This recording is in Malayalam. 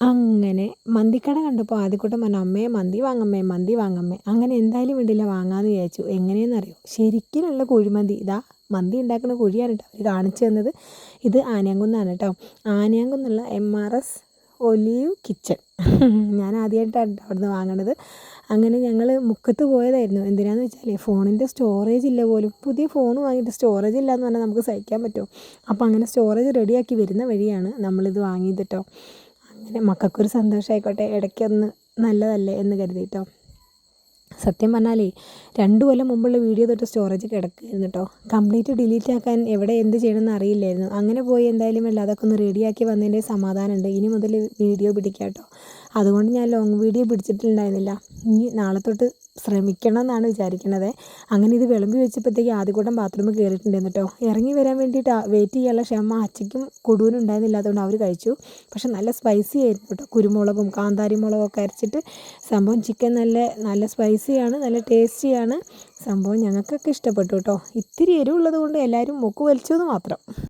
അങ്ങനെ മന്തിക്കട കണ്ടപ്പോൾ ആദ്യക്കൂട്ടം പറഞ്ഞു അമ്മേ മന്തി വാങ്ങമ്മേ മന്തി വാങ്ങമ്മേ. അങ്ങനെ എന്തായാലും വേണ്ടില്ല വാങ്ങാമെന്ന് വിചാരിച്ചു. എങ്ങനെയെന്നറിയോ, ശരിക്കിനുള്ള കുഴിമന്തി ഇതാ മന്തി ഉണ്ടാക്കുന്ന കുഴിയാണ് കേട്ടോ അവർ കാണിച്ചു തന്നത്. ഇത് ആനയാംകുന്നാണ് കേട്ടോ. ആനയാംകുന്നുള്ള MRS ഒലീവ് കിച്ചൺ. ഞാൻ ആദ്യമായിട്ടാണ് അവിടുന്ന് വാങ്ങണത്. അങ്ങനെ ഞങ്ങൾ മുക്കത്ത് പോയതായിരുന്നു. എന്തിനാന്ന് വെച്ചാൽ ഫോണിൻ്റെ സ്റ്റോറേജ് ഇല്ല പോലും. പുതിയ ഫോൺ വാങ്ങിയിട്ട് സ്റ്റോറേജ് ഇല്ല എന്ന് പറഞ്ഞാൽ നമുക്ക് സഹിക്കാൻ പറ്റുമോ? അപ്പോൾ അങ്ങനെ സ്റ്റോറേജ് റെഡിയാക്കി വരുന്ന വഴിയാണ് നമ്മളിത് വാങ്ങിയത് കേട്ടോ. അങ്ങനെ മക്കൾക്കൊരു സന്തോഷമായിക്കോട്ടെ, ഇടയ്ക്കൊന്ന് നല്ലതല്ലേ എന്ന് കരുതിയിട്ടോ. സത്യം പറഞ്ഞാലേ 2 കൊല്ലം മുമ്പുള്ള വീഡിയോ തൊട്ട് സ്റ്റോറേജ് കിടക്കുമായിരുന്നു കേട്ടോ. കംപ്ലീറ്റ് ഡിലീറ്റ് ആക്കാൻ എവിടെ എന്ത് ചെയ്യണമെന്ന് അറിയില്ലായിരുന്നു. അങ്ങനെ പോയി എന്തായാലും അതൊക്കെ ഒന്ന് റെഡിയാക്കി വന്നതിൻ്റെ സമാധാനമുണ്ട്. ഇനി മുതൽ വീഡിയോ പിടിക്കാം കേട്ടോ. അതുകൊണ്ട് ഞാൻ ലോങ് വീഡിയോ പിടിച്ചിട്ടുണ്ടായിരുന്നില്ല. ഇനി നാളെ തൊട്ട് ശ്രമിക്കണം എന്നാണ് വിചാരിക്കണത്. അങ്ങനെ ഇത് വിളമ്പി വെച്ചപ്പോഴത്തേക്ക് ആദ്യകൂട്ടം ബാത്റൂമിൽ കയറിയിട്ടുണ്ടായിരുന്നു കേട്ടോ. ഇറങ്ങി വരാൻ വേണ്ടിയിട്ട് വെയിറ്റ് ചെയ്യാനുള്ള ക്ഷമ അച്ചയ്ക്കും കൊടുവനും ഉണ്ടായിരുന്നില്ലാത്തതുകൊണ്ട് അവർ കഴിച്ചു. പക്ഷെ നല്ല സ്പൈസി ആയിരുന്നു കേട്ടോ. കുരുമുളകും കാന്താരി മുളകൊക്കെ അരച്ചിട്ട് സംഭവം ചിക്കൻ നല്ല സ്പൈസിയാണ്, നല്ല ടേസ്റ്റിയാണ്. സംഭവം ഞങ്ങൾക്കൊക്കെ ഇഷ്ടപ്പെട്ടു കേട്ടോ. ഇത്തിരി എരിവുള്ളത് കൊണ്ട് എല്ലാവരും മൂക്ക് വലിച്ചു എന്ന് മാത്രം.